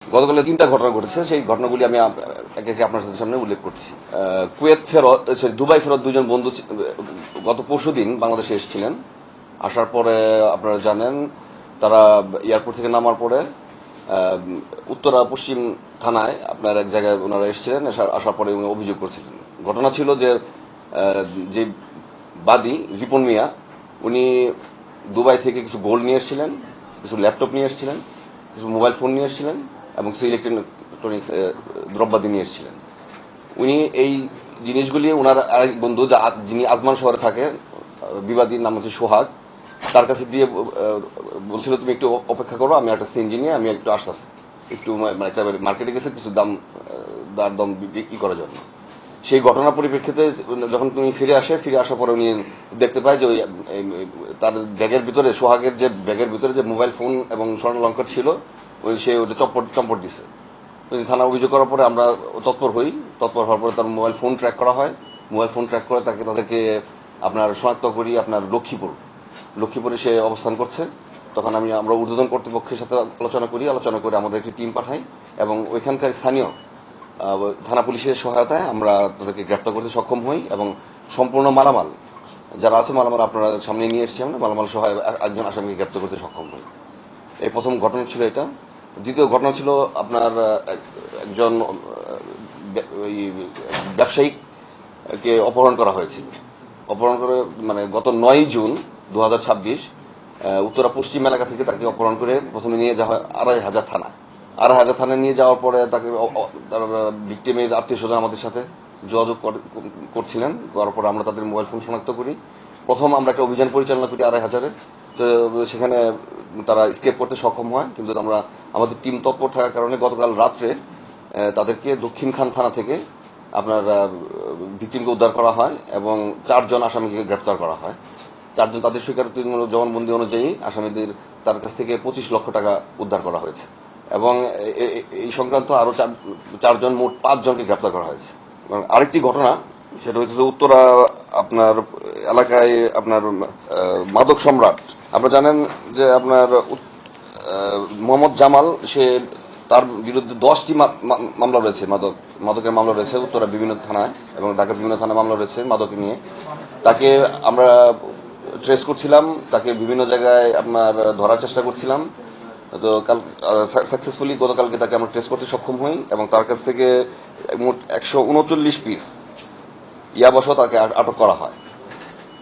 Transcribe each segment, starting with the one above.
গতকালে 3টা ঘটনা ঘটেছে, সেই ঘটনাগুলি আমি একে একে আপনার সামনে উল্লেখ করছি। কুয়েত ফেরত, দুবাই ফেরত দুজন বন্ধু গত পরশুদিন বাংলাদেশে এসেছিলেন। আসার পরে আপনারা জানেন তারা এয়ারপোর্ট থেকে নামার পরে উত্তরা পশ্চিম থানায় আপনার এক জায়গায় ওনারা এসেছিলেন। আসার পরে উনি অভিযোগ করছিলেন। ঘটনা ছিল যে বাদী রিপন মিয়া, উনি দুবাই থেকে কিছু গোল্ড নিয়ে এসেছিলেন, কিছু ল্যাপটপ নিয়ে এসেছিলেন, কিছু মোবাইল ফোন নিয়ে এসেছিলেন এবং কিছু ইলেকট্রনিক্স দ্রব্যাদি নিয়ে এসেছিলেন। উনি এই জিনিসগুলি ওনার আরেক বন্ধু যিনি আজমান শহরে থাকে, বিবাদীর নাম হচ্ছে সোহাগ, তার কাছে দিয়ে বলছিল তুমি একটু অপেক্ষা করো, আমি একটা সিএনজি নিয়ে আমি একটু আসতেছি, একটু একটা মার্কেটে গেছে কিছু দাম বিক্রি করার জন্য। সেই ঘটনার পরিপ্রেক্ষিতে যখন তুমি ফিরে আসার পরে উনি দেখতে পায় যে ওই তার ব্যাগের ভিতরে, সোহাগের যে ব্যাগের ভিতরে যে মোবাইল ফোন এবং স্বর্ণালঙ্কার ছিল, সে ওটা চম্পট দিছে। থানা অভিযোগ করার পরে আমরা তৎপর হওয়ার পরে তার মোবাইল ফোন ট্র্যাক করা হয়। মোবাইল ফোন ট্র্যাক করে তাদেরকে আপনার শনাক্ত করি আপনার লক্ষ্মীপুরে সে অবস্থান করছে। তখন আমরা ঊর্ধ্বতন কর্তৃপক্ষের সাথে আলোচনা করে আমাদের একটি টিম পাঠাই এবং ওইখানকার স্থানীয় থানা পুলিশের সহায়তায় আমরা তাদেরকে গ্রেপ্তার করতে সক্ষম হই এবং সম্পূর্ণ মালামাল যারা আছে মালামাল আপনারা সামনে নিয়ে এসেছি, আমরা মালামাল সহ একজন আসামিকে গ্রেপ্তার করতে সক্ষম হই। এই প্রথম ঘটনা ছিল এটা। দ্বিতীয় ঘটনা ছিল আপনার একজন ব্যবসায়িককে অপহরণ করা হয়েছিল। অপহরণ করে গত 9 জুন 2026 উত্তরা পশ্চিম এলাকা থেকে তাকে অপহরণ করে প্রথমে নিয়ে যাওয়া হয় আড়াইহাজার থানায় নিয়ে যাওয়ার পরে তাকে তার ভিক্টিমের আত্মীয় স্বজন আমাদের সাথে যোগাযোগ করছিলেন। করার পরে আমরা তাদের মোবাইল ফোন শনাক্ত করি। প্রথম আমরা একটা অভিযান পরিচালনা করি 2,500-এ। তো সেখানে তারা স্কেপ করতে সক্ষম হয়, কিন্তু আমাদের টিম তৎপর থাকার কারণে গতকাল রাত্রে তাদেরকে দক্ষিণখান থানা থেকে আপনার ভিকটিমকে উদ্ধার করা হয় এবং 4 জন আসামিকে গ্রেপ্তার করা হয়। 4 জন তাদের স্বীকারোক্তিমূলক জবানবন্দি অনুযায়ী আসামিদের তার কাছ থেকে 25 লক্ষ টাকা উদ্ধার করা হয়েছে এবং এই সংক্রান্ত আরো 4 জন, মোট 5 জনকে গ্রেপ্তার করা হয়েছে। আরেকটি ঘটনা সেটা হচ্ছে উত্তরা আপনার এলাকায় আপনার মাদক সম্রাট, আপনারা জানেন যে আপনার মোহাম্মদ জামাল, তার বিরুদ্ধে 10টি মামলা রয়েছে, মাদকের মামলা রয়েছে উত্তরা বিভিন্ন থানায় এবং ঢাকার বিভিন্ন থানায় মামলা রয়েছে মাদক নিয়ে। তাকে আমরা ট্রেস করছিলাম, তাকে বিভিন্ন জায়গায় আপনার ধরার চেষ্টা করছিলাম। তো সাকসেসফুলি গতকালকে তাকে আমরা ট্রেস করতে সক্ষম হই এবং তার কাছ থেকে মোট 139 পিস ইয়াবসহ তাকে আটক করা হয়।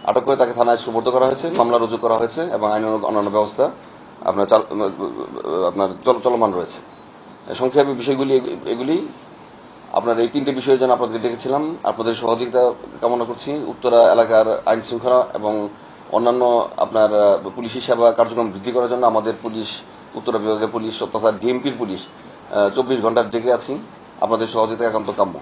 আটক করে তাকে থানায় সুপর্দ করা হয়েছে, মামলা রুজু করা হয়েছে এবং আইনানুগ অন্যান্য ব্যবস্থা আপনার চলমান রয়েছে। সংক্ষেপে বিষয়গুলি এগুলি। আপনার এই 3টে বিষয়ের জন্য আপনাদের ডেকেছিলাম। আপনাদের সহযোগিতা কামনা করছি। উত্তরা এলাকার আইন শৃঙ্খলা এবং অন্যান্য আপনার পুলিশি সেবা কার্যক্রম বৃদ্ধি করার জন্য আমাদের পুলিশ, উত্তরা বিভাগের পুলিশ তথা ডিএমপির পুলিশ 24 ঘন্টা জেগে আছি। আপনাদের সহযোগিতা একান্ত কাম্য।